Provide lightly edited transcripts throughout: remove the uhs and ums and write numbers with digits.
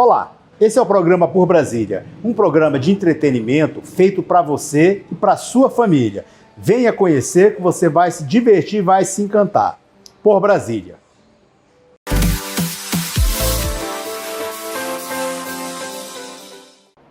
Olá, esse é o programa Por Brasília, um programa de entretenimento feito para você e para sua família. Venha conhecer que você vai se divertir e vai se encantar. Por Brasília.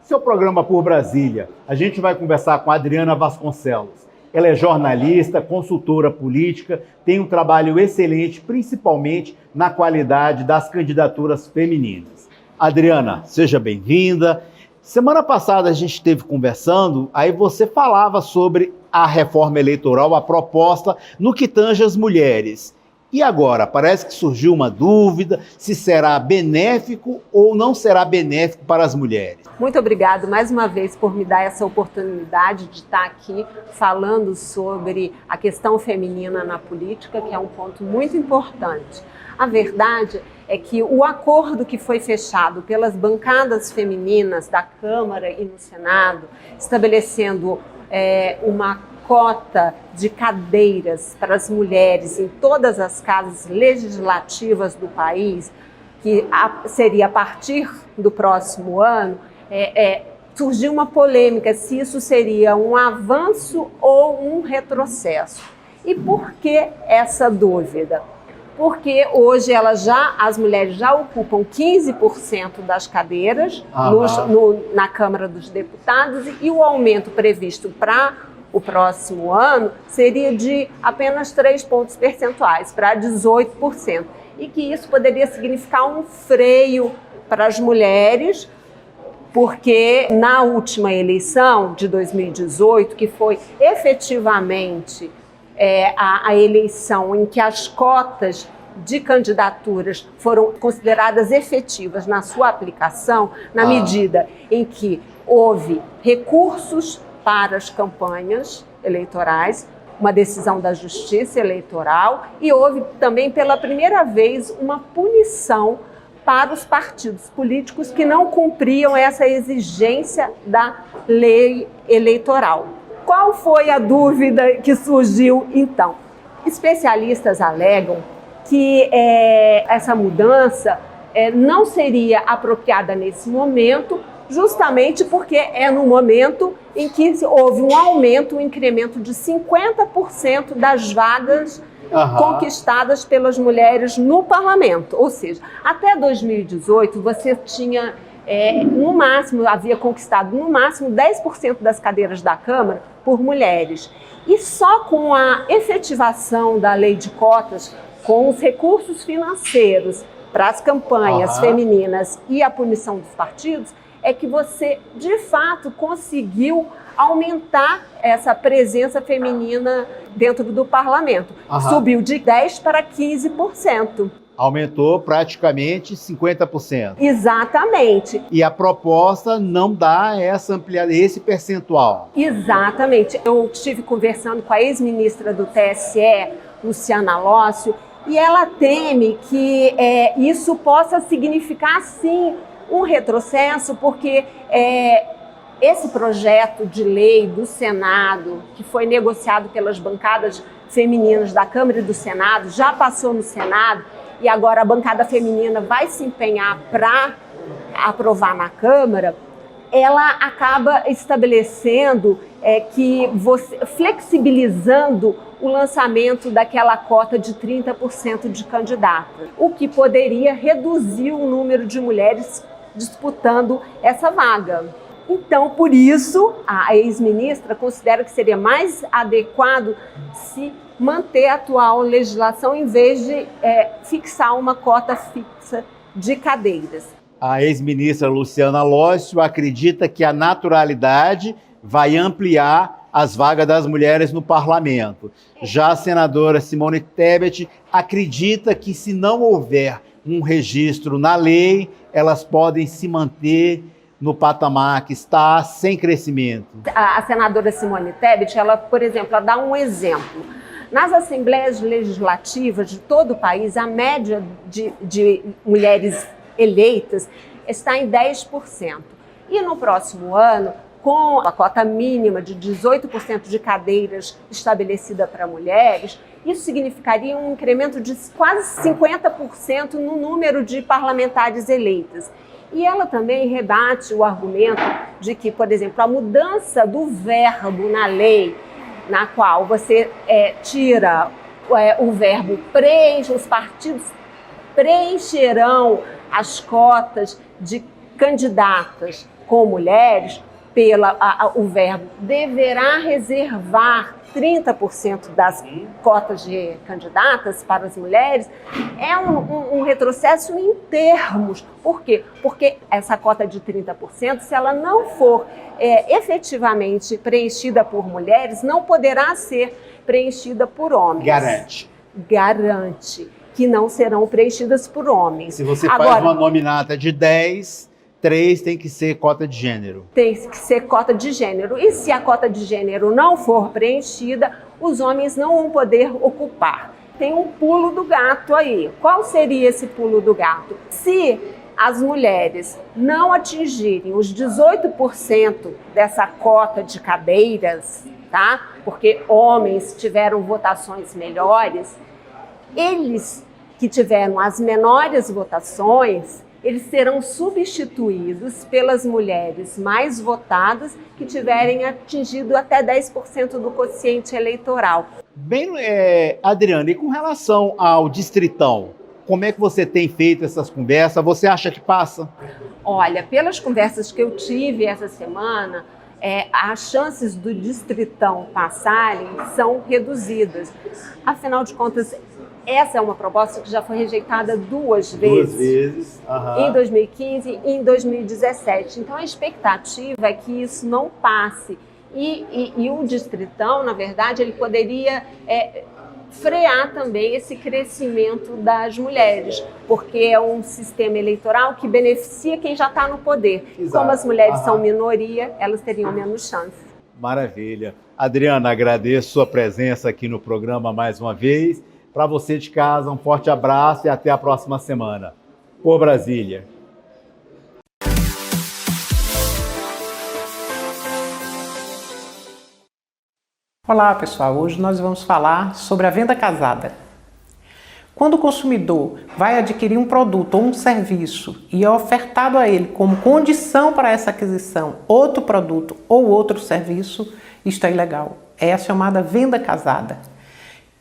Esse é o programa Por Brasília. A gente vai conversar com a Adriana Vasconcelos. Ela é jornalista, consultora política, tem um trabalho excelente, principalmente na qualidade das candidaturas femininas. Adriana, seja bem-vinda. Semana passada a gente esteve conversando, aí você falava sobre a reforma eleitoral, a proposta no que tange as mulheres. E agora, parece que surgiu uma dúvida se será benéfico ou não será benéfico para as mulheres. Muito obrigado mais uma vez por me dar essa oportunidade de estar aqui falando sobre a questão feminina na política, que é um ponto muito importante. A verdade é que o acordo que foi fechado pelas bancadas femininas da Câmara e no Senado, estabelecendo uma cota de cadeiras para as mulheres em todas as casas legislativas do país, que seria a partir do próximo ano, surgiu uma polêmica se isso seria um avanço ou um retrocesso. E por que essa dúvida? Porque hoje as mulheres já ocupam 15% das cadeiras na Câmara dos Deputados e o aumento previsto para o próximo ano seria de apenas 3 pontos percentuais, para 18%. E que isso poderia significar um freio para as mulheres, porque na última eleição de 2018, que foi efetivamente a eleição em que as cotas de candidaturas foram consideradas efetivas na sua aplicação, na medida em que houve recursos para as campanhas eleitorais, uma decisão da Justiça Eleitoral, e houve também pela primeira vez uma punição para os partidos políticos que não cumpriam essa exigência da lei eleitoral. Qual foi a dúvida que surgiu então? Especialistas alegam que essa mudança não seria apropriada nesse momento, justamente porque é no momento em que houve um aumento, um incremento de 50% das vagas conquistadas pelas mulheres no parlamento. Ou seja, até 2018 você tinha, no máximo, havia conquistado no máximo 10% das cadeiras da Câmara por mulheres. E só com a efetivação da lei de cotas, com os recursos financeiros para as campanhas femininas e a punição dos partidos, é que você, de fato, conseguiu aumentar essa presença feminina dentro do parlamento. Subiu de 10% para 15%. Aumentou praticamente 50%. Exatamente. E a proposta não dá essa ampliada, esse percentual. Exatamente. Eu estive conversando com a ex-ministra do TSE, Luciana Lócio, e ela teme que isso possa significar, sim, um retrocesso, porque esse projeto de lei do Senado, que foi negociado pelas bancadas femininas da Câmara e do Senado, já passou no Senado e agora a bancada feminina vai se empenhar para aprovar na Câmara, ela acaba estabelecendo flexibilizando o lançamento daquela cota de 30% de candidatas, o que poderia reduzir o número de mulheres disputando essa vaga. Então, por isso, a ex-ministra considera que seria mais adequado se manter a atual legislação em vez de fixar uma cota fixa de cadeiras. A ex-ministra Luciana Lócio acredita que a naturalidade vai ampliar as vagas das mulheres no parlamento. Já a senadora Simone Tebet acredita que, se não houver um registro na lei, elas podem se manter no patamar que está, sem crescimento. A senadora Simone Tebet, ela, por exemplo, ela dá um exemplo. Nas assembleias legislativas de todo o país, a média de mulheres eleitas está em 10%. E no próximo ano, com a cota mínima de 18% de cadeiras estabelecida para mulheres, isso significaria um incremento de quase 50% no número de parlamentares eleitas. E ela também rebate o argumento de que, por exemplo, a mudança do verbo na lei, na qual você tira o verbo preenche, os partidos preencherão as cotas de candidatas com mulheres, o verbo deverá reservar 30% das cotas de candidatas para as mulheres, é um retrocesso em termos. Por quê? Porque essa cota de 30%, se ela não for efetivamente preenchida por mulheres, não poderá ser preenchida por homens. Garante que não serão preenchidas por homens. Se você faz uma nominata de 10... 3 tem que ser cota de gênero. Tem que ser cota de gênero. E se a cota de gênero não for preenchida, os homens não vão poder ocupar. Tem um pulo do gato aí. Qual seria esse pulo do gato? Se as mulheres não atingirem os 18% dessa cota de cadeiras, tá? Porque homens tiveram votações melhores, eles que tiveram as menores votações, eles serão substituídos pelas mulheres mais votadas que tiverem atingido até 10% do quociente eleitoral. Bem, Adriana, e com relação ao distritão, como é que você tem feito essas conversas? Você acha que passa? Olha, pelas conversas que eu tive essa semana, as chances do distritão passarem são reduzidas. Afinal de contas, essa é uma proposta que já foi rejeitada duas vezes. Uhum. Em 2015 e em 2017. Então, a expectativa é que isso não passe. E o distritão, na verdade, ele poderia frear também esse crescimento das mulheres, porque é um sistema eleitoral que beneficia quem já está no poder. Exato. Como as mulheres são minoria, elas teriam menos chance. Maravilha. Adriana, agradeço sua presença aqui no programa mais uma vez. Para você de casa, um forte abraço e até a próxima semana. Por Brasília. Olá pessoal, hoje nós vamos falar sobre a venda casada. Quando o consumidor vai adquirir um produto ou um serviço e é ofertado a ele como condição para essa aquisição outro produto ou outro serviço, isto é ilegal. É a chamada venda casada.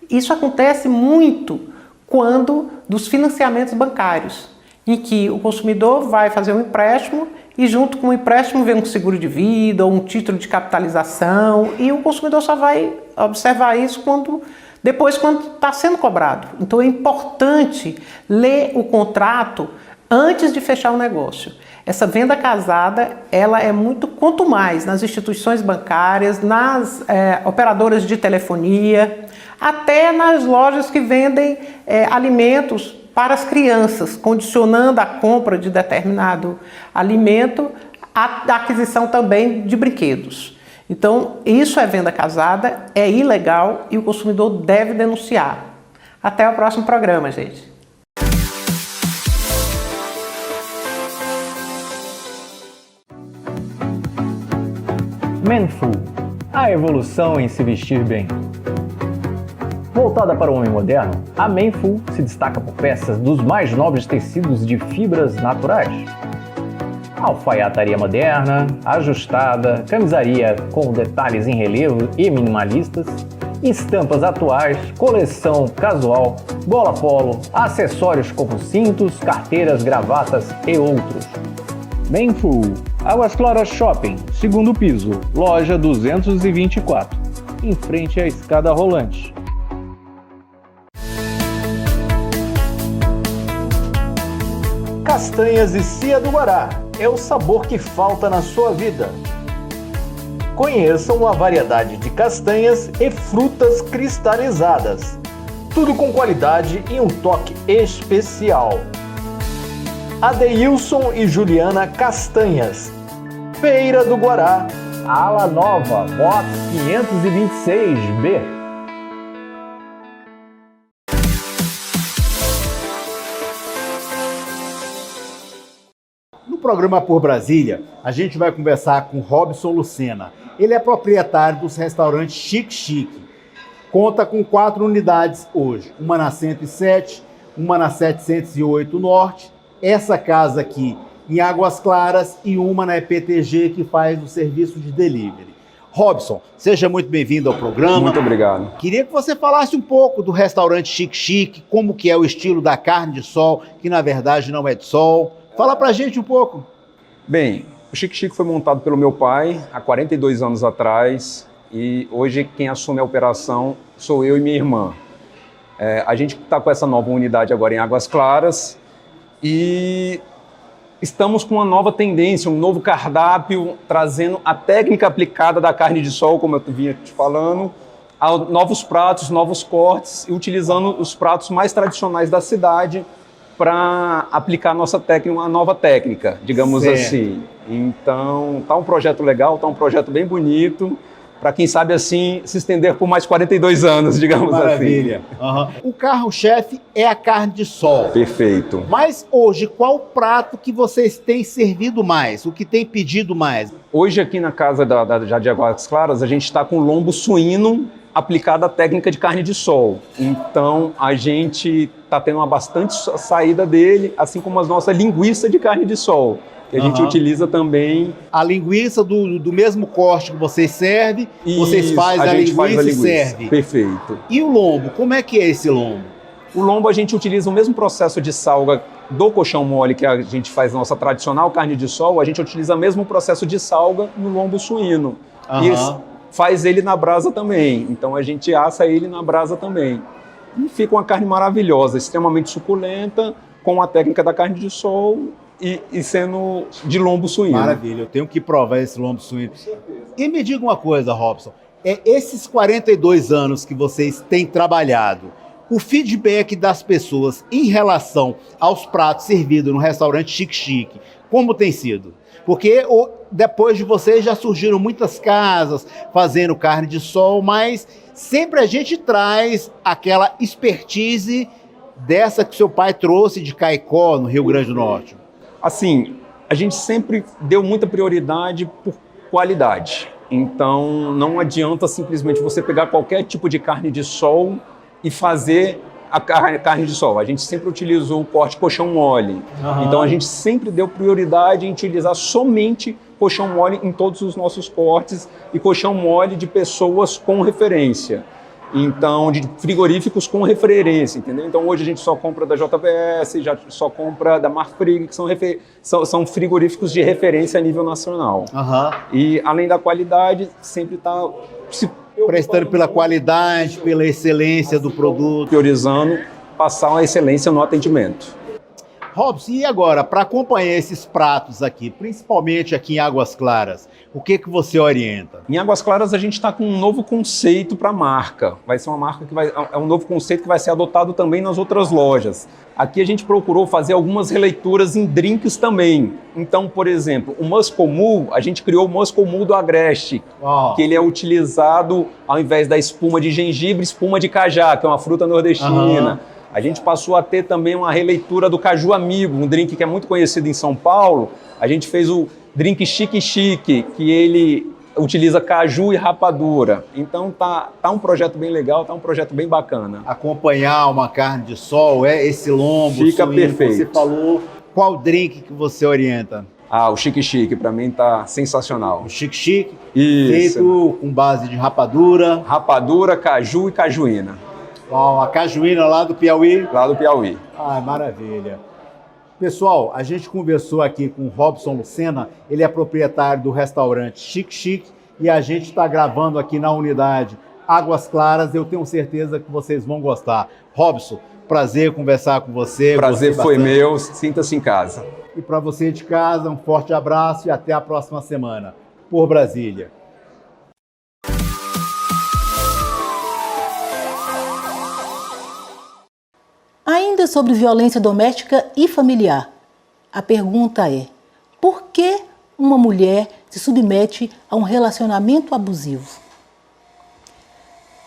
Isso acontece muito quando dos financiamentos bancários, em que o consumidor vai fazer um empréstimo e junto com o empréstimo vem um seguro de vida ou um título de capitalização e o consumidor só vai observar isso depois quando está sendo cobrado. Então é importante ler o contrato antes de fechar o negócio. Essa venda casada, ela é quanto mais nas instituições bancárias, nas operadoras de telefonia, até nas lojas que vendem alimentos para as crianças, condicionando a compra de determinado alimento à aquisição também de brinquedos. Então, isso é venda casada, é ilegal e o consumidor deve denunciar. Até o próximo programa, gente. Manful, a evolução em se vestir bem. Voltada para o homem moderno, a Manful se destaca por peças dos mais nobres tecidos de fibras naturais. Alfaiataria moderna, ajustada, camisaria com detalhes em relevo e minimalistas, estampas atuais, coleção casual, gola polo, acessórios como cintos, carteiras, gravatas e outros. Manful, Águas Claras Shopping, segundo piso, loja 224, em frente à escada rolante. Castanhas e Cia do Guará é o sabor que falta na sua vida. Conheçam a variedade de castanhas e frutas cristalizadas. Tudo com qualidade e um toque especial. Adeilson e Juliana Castanhas. Feira do Guará. Ala Nova, box 526B. No programa Por Brasília, a gente vai conversar com Robson Lucena. Ele é proprietário dos restaurantes Chique Chique. Conta com 4 unidades hoje, uma na 107, uma na 708 Norte. Essa casa aqui em Águas Claras e uma na EPTG, que faz o serviço de delivery. Robson, seja muito bem-vindo ao programa. Muito obrigado. Queria que você falasse um pouco do restaurante Chique Chique, como que é o estilo da carne de sol, que na verdade não é de sol. Fala pra gente um pouco. Bem, o Chique Chique foi montado pelo meu pai há 42 anos atrás e hoje quem assume a operação sou eu e minha irmã. A gente está com essa nova unidade agora em Águas Claras e estamos com uma nova tendência, um novo cardápio, trazendo a técnica aplicada da carne de sol, como eu vinha te falando, a novos pratos, novos cortes, e utilizando os pratos mais tradicionais da cidade para aplicar a nossa técnica, uma nova técnica, digamos assim. Então, tá um projeto legal, tá um projeto bem bonito, para quem sabe assim se estender por mais 42 anos, digamos Maravilha. assim. Uhum. O carro-chefe é a carne de sol. Perfeito. Mas hoje, qual o prato que vocês têm servido mais? O que tem pedido mais? Hoje aqui na casa de Águas Claras, a gente está com lombo suíno aplicado à técnica de carne de sol. Então, a gente está tendo uma bastante saída dele, assim como as nossas linguiças de carne de sol, que a gente utiliza também. A linguiça do mesmo corte que vocês servem, vocês fazem a linguiça e servem. Perfeito. E o lombo, como é que é esse lombo? O lombo a gente utiliza o mesmo processo de salga do colchão mole que a gente faz nossa tradicional carne de sol, a gente utiliza o mesmo processo de salga no lombo suíno. E faz ele na brasa também, então a gente assa ele na brasa também. E fica uma carne maravilhosa, extremamente suculenta, com a técnica da carne de sol e sendo de lombo suíno. Maravilha, eu tenho que provar esse lombo suíno. E me diga uma coisa, Robson, esses 42 anos que vocês têm trabalhado, o feedback das pessoas em relação aos pratos servidos no restaurante Chique Chique, como tem sido? Porque depois de vocês já surgiram muitas casas fazendo carne de sol, mas sempre a gente traz aquela expertise dessa que seu pai trouxe de Caicó, no Rio Grande do Norte. Assim, a gente sempre deu muita prioridade por qualidade. Então, não adianta simplesmente você pegar qualquer tipo de carne de sol e fazer a carne de sol. A gente sempre utilizou o corte colchão mole. Então, a gente sempre deu prioridade em utilizar somente colchão mole em todos os nossos cortes e colchão mole de pessoas com referência. Então, de frigoríficos com referência, entendeu? Então, hoje a gente só compra da JBS, já só compra da Marfrig, que são frigoríficos de referência a nível nacional. E, além da qualidade, sempre está prestando pela qualidade, pela excelência do produto. Priorizando passar uma excelência no atendimento. Robson, e agora, para acompanhar esses pratos aqui, principalmente aqui em Águas Claras, o que você orienta? Em Águas Claras a gente está com um novo conceito para a marca. Vai ser uma marca que é um novo conceito que vai ser adotado também nas outras lojas. Aqui a gente procurou fazer algumas releituras em drinks também. Então, por exemplo, o Muscle Mule, a gente criou o Muscle Mule do Agreste, que ele é utilizado, ao invés da espuma de gengibre, espuma de cajá, que é uma fruta nordestina. A gente passou a ter também uma releitura do Caju Amigo, um drink que é muito conhecido em São Paulo. A gente fez o drink Chique Chique, que ele utiliza caju e rapadura. Então tá um projeto bem legal, tá um projeto bem bacana. Acompanhar uma carne de sol, esse lombo fica suíno perfeito. Que você falou, qual drink que você orienta? O Chique Chique, para mim tá sensacional. O Chique Chique, isso, feito com base de rapadura. Rapadura, caju e cajuína. A cajuína lá do Piauí? Lá do Piauí. Maravilha. Pessoal, a gente conversou aqui com o Robson Lucena, ele é proprietário do restaurante Chique Chique e a gente está gravando aqui na unidade Águas Claras. Eu tenho certeza que vocês vão gostar. Robson, prazer conversar com você. Prazer foi meu, sinta-se em casa. E para você de casa, um forte abraço e até a próxima semana. Por Brasília. Ainda sobre violência doméstica e familiar, a pergunta é: por que uma mulher se submete a um relacionamento abusivo?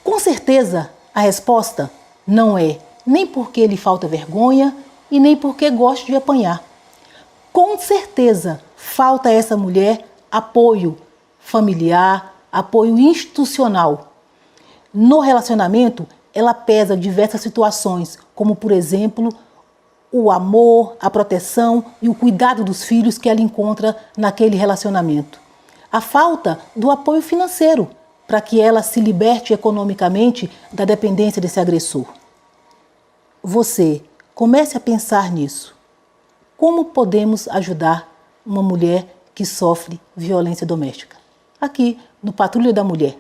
Com certeza, a resposta não é nem porque lhe falta vergonha e nem porque gosta de apanhar. Com certeza, falta a essa mulher apoio familiar, apoio institucional. No relacionamento, ela pesa diversas situações, como, por exemplo, o amor, a proteção e o cuidado dos filhos que ela encontra naquele relacionamento. A falta do apoio financeiro para que ela se liberte economicamente da dependência desse agressor. Você comece a pensar nisso. Como podemos ajudar uma mulher que sofre violência doméstica? Aqui no Patrulha da Mulher.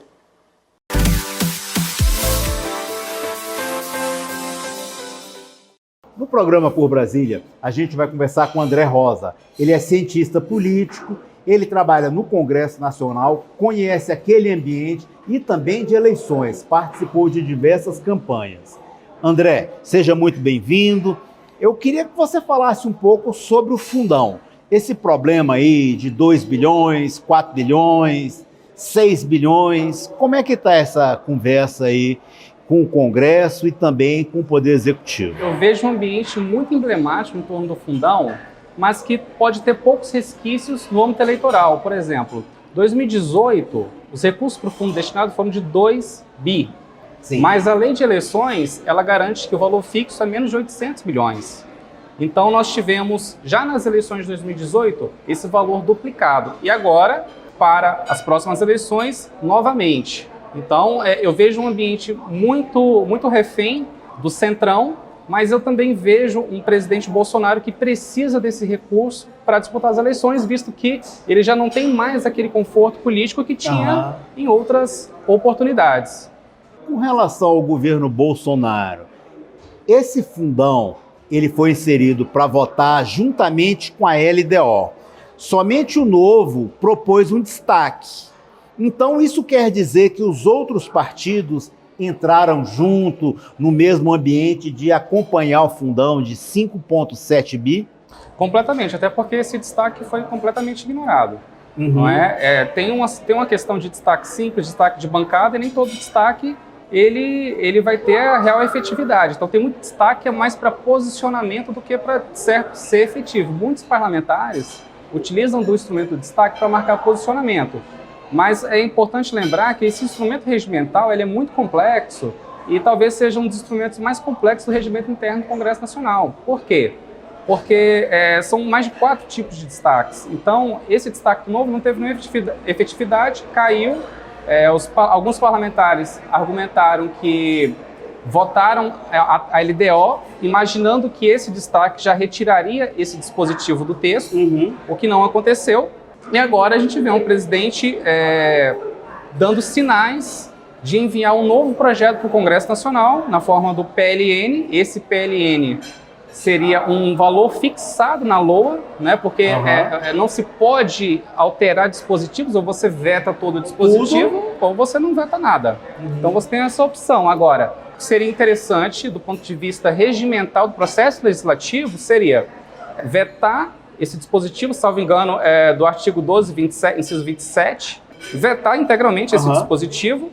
No programa Por Brasília, a gente vai conversar com o André Rosa. Ele é cientista político, ele trabalha no Congresso Nacional, conhece aquele ambiente e também de eleições, participou de diversas campanhas. André, seja muito bem-vindo. Eu queria que você falasse um pouco sobre o fundão. Esse problema aí de 2 bilhões, 4 bilhões, 6 bilhões, como é que está essa conversa aí com o Congresso e também com o Poder Executivo? Eu vejo um ambiente muito emblemático em torno do fundão, mas que pode ter poucos resquícios no âmbito eleitoral. Por exemplo, 2018, os recursos para o fundo destinado foram de 2 bi. Sim. Mas a lei de eleições, ela garante que o valor fixo é menos de 800 milhões. Então nós tivemos, já nas eleições de 2018, esse valor duplicado. E agora, para as próximas eleições, novamente. Então eu vejo um ambiente muito refém do Centrão, mas eu também vejo um presidente Bolsonaro que precisa desse recurso para disputar as eleições, visto que ele já não tem mais aquele conforto político que tinha em outras oportunidades. Com relação ao governo Bolsonaro, esse fundão ele foi inserido para votar juntamente com a LDO. Somente o Novo propôs um destaque. Então isso quer dizer que os outros partidos entraram junto no mesmo ambiente de acompanhar o fundão de 5,7 bi? Completamente, até porque esse destaque foi completamente ignorado. Não é? Tem uma questão de destaque simples, destaque de bancada, e nem todo destaque ele vai ter a real efetividade. Então tem muito destaque mais para posicionamento do que para ser efetivo. Muitos parlamentares utilizam do instrumento do destaque para marcar posicionamento. Mas é importante lembrar que esse instrumento regimental ele é muito complexo e talvez seja um dos instrumentos mais complexos do regimento interno do Congresso Nacional. Por quê? Porque são mais de 4 tipos de destaques. Então, esse destaque novo não teve nenhuma efetividade, caiu. Alguns parlamentares argumentaram que votaram a LDO, imaginando que esse destaque já retiraria esse dispositivo do texto, o que não aconteceu. E agora a gente vê um presidente dando sinais de enviar um novo projeto para o Congresso Nacional, na forma do PLN. Esse PLN seria um valor fixado na LOA, né? Porque não se pode alterar dispositivos, ou você veta todo o dispositivo, ou você não veta nada. Então você tem essa opção. Agora, o que seria interessante, do ponto de vista regimental do processo legislativo, seria vetar esse dispositivo, salvo engano, do artigo 12, 27, inciso 27, vetar integralmente esse dispositivo,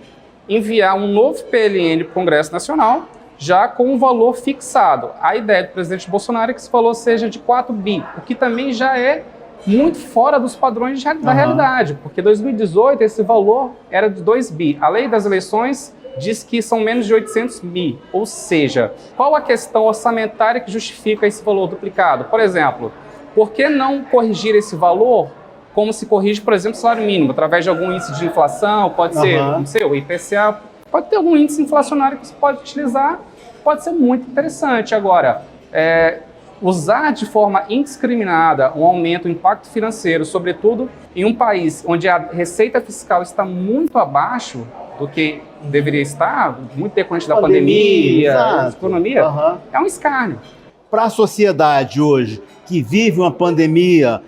enviar um novo PLN para o Congresso Nacional, já com um valor fixado. A ideia do presidente Bolsonaro é que esse valor seja de 4 bi, o que também já é muito fora dos padrões da realidade, porque em 2018 esse valor era de 2 bi. A lei das eleições diz que são menos de 800 bi, ou seja, qual a questão orçamentária que justifica esse valor duplicado? Por exemplo, por que não corrigir esse valor como se corrige, por exemplo, o salário mínimo, através de algum índice de inflação, pode ser, não sei, o IPCA, pode ter algum índice inflacionário que você pode utilizar, pode ser muito interessante. Agora, usar de forma indiscriminada um aumento do impacto financeiro, sobretudo em um país onde a receita fiscal está muito abaixo do que deveria estar, muito decorrente da pandemia, da economia, é um escárnio. Para a sociedade hoje, que vive uma pandemia,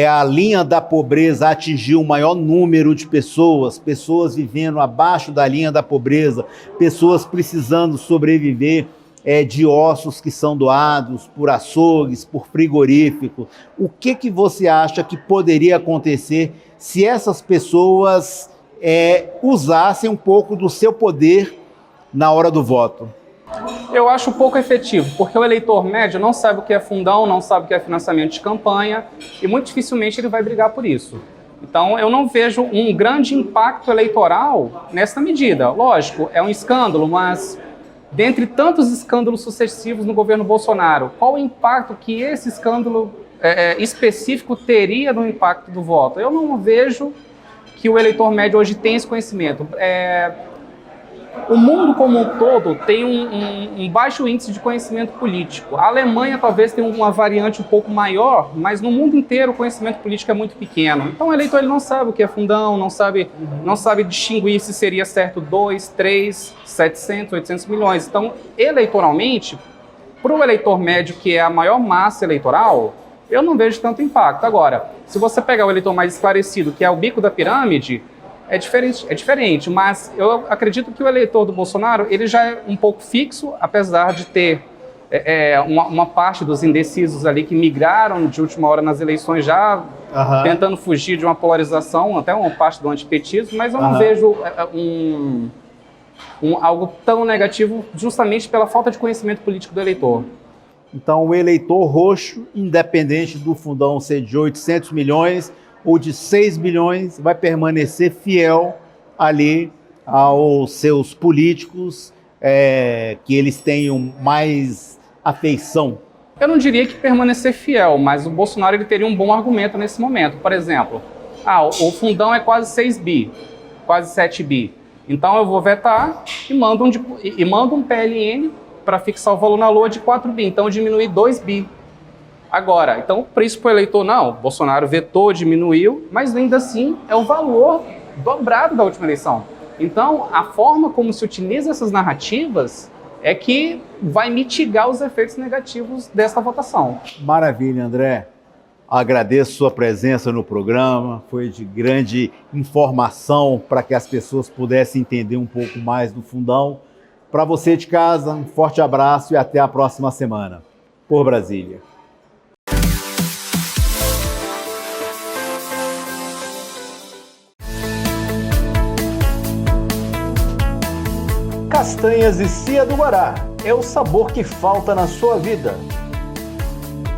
a linha da pobreza atingiu o maior número de pessoas vivendo abaixo da linha da pobreza, pessoas precisando sobreviver de ossos que são doados por açougues, por frigorífico. O que você acha que poderia acontecer se essas pessoas usassem um pouco do seu poder na hora do voto? Eu acho pouco efetivo, porque o eleitor médio não sabe o que é fundão, não sabe o que é financiamento de campanha e muito dificilmente ele vai brigar por isso. Então eu não vejo um grande impacto eleitoral nessa medida. Lógico, é um escândalo, mas dentre tantos escândalos sucessivos no governo Bolsonaro, qual o impacto que esse escândalo específico teria no impacto do voto? Eu não vejo que o eleitor médio hoje tem esse conhecimento. O mundo como um todo tem um baixo índice de conhecimento político. A Alemanha talvez tenha uma variante um pouco maior, mas no mundo inteiro o conhecimento político é muito pequeno. Então o eleitor ele não sabe o que é fundão, não sabe distinguir se seria certo 2, 3, 700, 800 milhões. Então, eleitoralmente, para o eleitor médio, que é a maior massa eleitoral, eu não vejo tanto impacto. Agora, se você pegar o eleitor mais esclarecido, que é o bico da pirâmide, é diferente, mas eu acredito que o eleitor do Bolsonaro ele já é um pouco fixo, apesar de ter uma parte dos indecisos ali que migraram de última hora nas eleições já tentando fugir de uma polarização, até uma parte do antipetismo, mas eu não vejo algo tão negativo justamente pela falta de conhecimento político do eleitor. Então, o eleitor roxo, independente do fundão ser de 800 milhões ou de 6 bilhões, vai permanecer fiel ali aos seus políticos, que eles tenham mais afeição. Eu não diria que permanecer fiel, mas o Bolsonaro ele teria um bom argumento nesse momento. Por exemplo, o fundão é quase 6 bi, quase 7 bi. Então eu vou vetar e mando um PLN para fixar o valor na LOA de 4 bi. Então diminuir 2 bi. Agora, então, para isso para o eleitor, não, Bolsonaro vetou, diminuiu, mas ainda assim é o valor dobrado da última eleição. Então, a forma como se utiliza essas narrativas é que vai mitigar os efeitos negativos desta votação. Maravilha, André. Agradeço sua presença no programa, foi de grande informação para que as pessoas pudessem entender um pouco mais do fundão. Para você de casa, um forte abraço e até a próxima semana. Por Brasília. Castanhas e Cia do Guará é o sabor que falta na sua vida.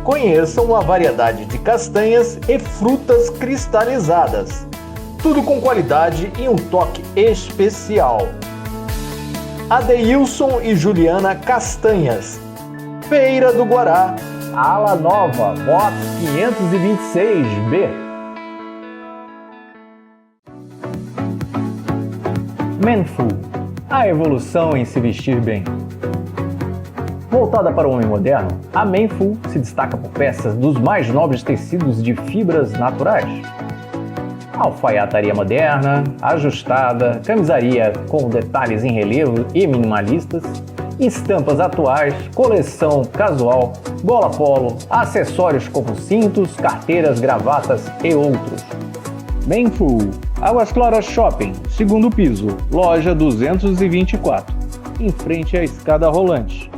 Conheça uma variedade de castanhas e frutas cristalizadas. Tudo com qualidade e um toque especial. Adeilson e Juliana Castanhas. Feira do Guará. Ala Nova, box 526B. Manful, a evolução em se vestir bem. Voltada para o homem moderno, a Manful se destaca por peças dos mais nobres tecidos de fibras naturais. Alfaiataria moderna, ajustada, camisaria com detalhes em relevo e minimalistas, estampas atuais, coleção casual, gola polo, acessórios como cintos, carteiras, gravatas e outros. Manful, Águas Claras Shopping, segundo piso, loja 224, em frente à escada rolante.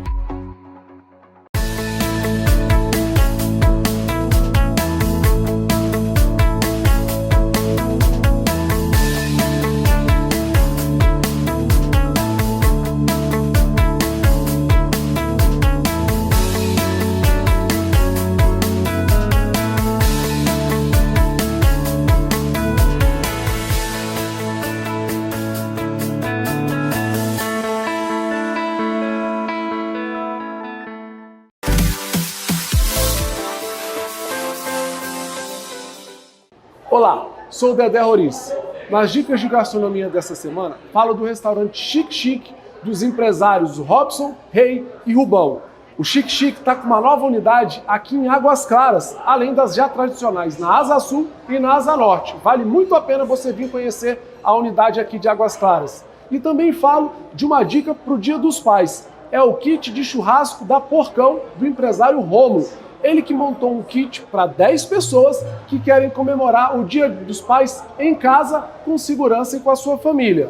Olá, sou o Dedé Roriz. Nas dicas de gastronomia dessa semana, falo do restaurante Chique Chique dos empresários Robson, Rei e Rubão. O Chique Chique está com uma nova unidade aqui em Águas Claras, além das já tradicionais na Asa Sul e na Asa Norte. Vale muito a pena você vir conhecer a unidade aqui de Águas Claras. E também falo de uma dica para o Dia dos Pais. É o kit de churrasco da Porcão, do empresário Rômulo. Ele que montou um kit para 10 pessoas que querem comemorar o Dia dos Pais em casa, com segurança e com a sua família.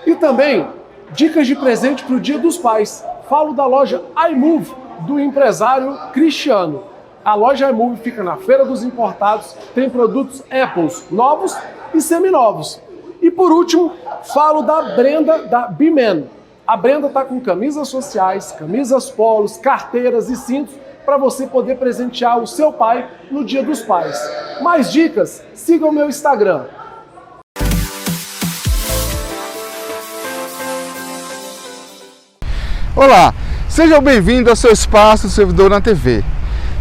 E também, dicas de presente para o Dia dos Pais. Falo da loja iMove, do empresário Cristiano. A loja iMove fica na Feira dos Importados, tem produtos Apple novos e seminovos. E por último, falo da Brenda, da B-Man. A Brenda está com camisas sociais, camisas polos, carteiras e cintos, para você poder presentear o seu pai no Dia dos Pais. Mais dicas? Siga o meu Instagram. Olá, seja bem-vindo ao seu espaço Servidor na TV.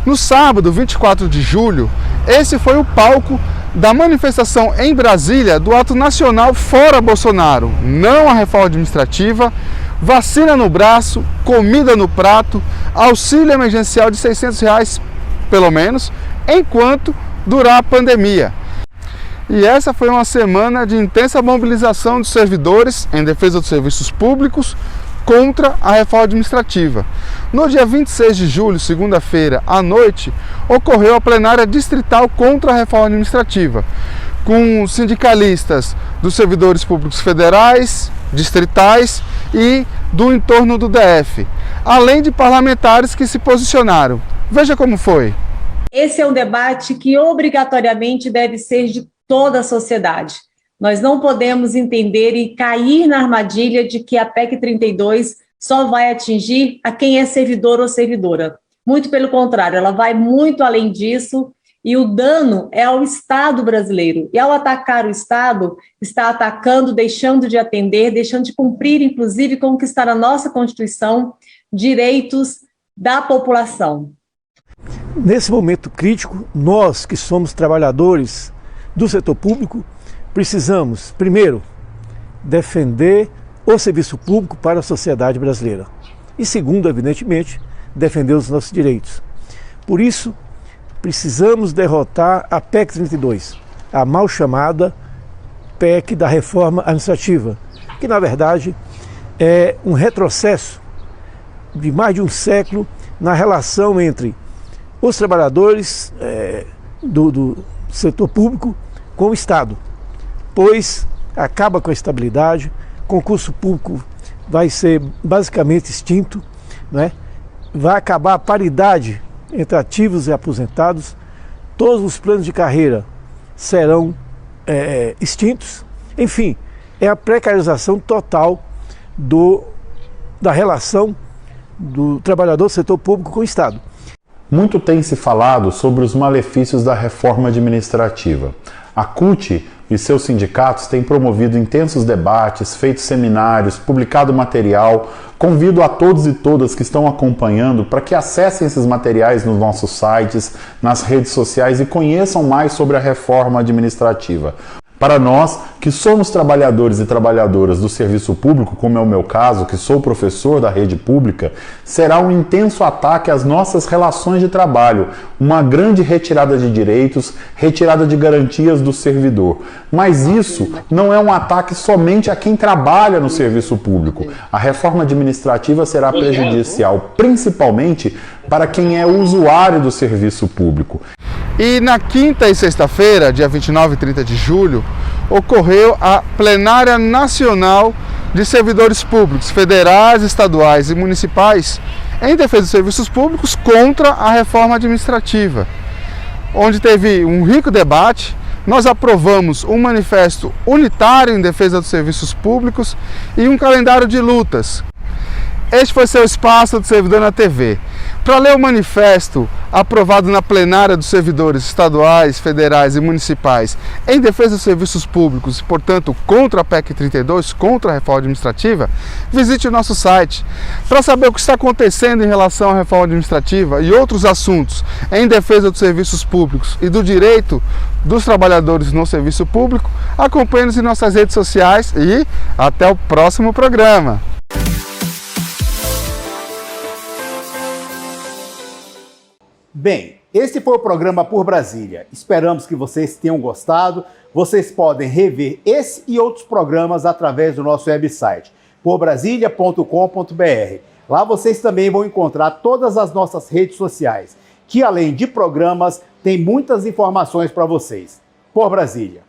No sábado, 24 de julho, esse foi o palco da manifestação em Brasília do Ato Nacional Fora Bolsonaro, não à reforma administrativa, vacina no braço, comida no prato, auxílio emergencial de R$ 600, pelo menos, enquanto durar a pandemia. E essa foi uma semana de intensa mobilização dos servidores em defesa dos serviços públicos contra a reforma administrativa. No dia 26 de julho, segunda-feira, à noite, ocorreu a plenária distrital contra a reforma administrativa, com sindicalistas dos servidores públicos federais, distritais e do entorno do DF, além de parlamentares que se posicionaram. Veja como foi. Esse é um debate que obrigatoriamente deve ser de toda a sociedade. Nós não podemos entender e cair na armadilha de que a PEC 32 só vai atingir a quem é servidor ou servidora. Muito pelo contrário, ela vai muito além disso e o dano é ao Estado brasileiro. E ao atacar o Estado, está atacando, deixando de atender, deixando de cumprir, inclusive, com o que está na nossa Constituição, direitos da população. Nesse momento crítico, nós que somos trabalhadores do setor público, precisamos, primeiro, defender o serviço público para a sociedade brasileira. E segundo, evidentemente, defender os nossos direitos. Por isso, precisamos derrotar a PEC 32, a mal chamada PEC da reforma administrativa, que na verdade é um retrocesso de mais de um século na relação entre os trabalhadores do setor público com o Estado, pois acaba com a estabilidade, concurso público vai ser basicamente extinto, né? Vai acabar a paridade entre ativos e aposentados, todos os planos de carreira serão extintos, enfim, é a precarização total da relação do trabalhador do setor público com o Estado. Muito tem se falado sobre os malefícios da reforma administrativa. A CUT e seus sindicatos têm promovido intensos debates, feito seminários, publicado material. Convido a todos e todas que estão acompanhando para que acessem esses materiais nos nossos sites, nas redes sociais e conheçam mais sobre a reforma administrativa. Para nós, que somos trabalhadores e trabalhadoras do serviço público, como é o meu caso, que sou professor da rede pública, será um intenso ataque às nossas relações de trabalho, uma grande retirada de direitos, retirada de garantias do servidor. Mas isso não é um ataque somente a quem trabalha no serviço público. A reforma administrativa será prejudicial, principalmente para quem é usuário do serviço público. E na quinta e sexta-feira, dia 29 e 30 de julho, ocorreu a plenária nacional de servidores públicos, federais, estaduais e municipais, em defesa dos serviços públicos contra a reforma administrativa, onde teve um rico debate. Nós aprovamos um manifesto unitário em defesa dos serviços públicos e um calendário de lutas. Este foi seu espaço do Servidor na TV. Para ler o manifesto aprovado na plenária dos servidores estaduais, federais e municipais em defesa dos serviços públicos e, portanto, contra a PEC 32, contra a reforma administrativa, visite o nosso site. Para saber o que está acontecendo em relação à reforma administrativa e outros assuntos em defesa dos serviços públicos e do direito dos trabalhadores no serviço público, acompanhe-nos em nossas redes sociais e até o próximo programa. Bem, esse foi o programa Por Brasília. Esperamos que vocês tenham gostado. Vocês podem rever esse e outros programas através do nosso website, porbrasilia.com.br. Lá vocês também vão encontrar todas as nossas redes sociais, que além de programas, tem muitas informações para vocês. Por Brasília.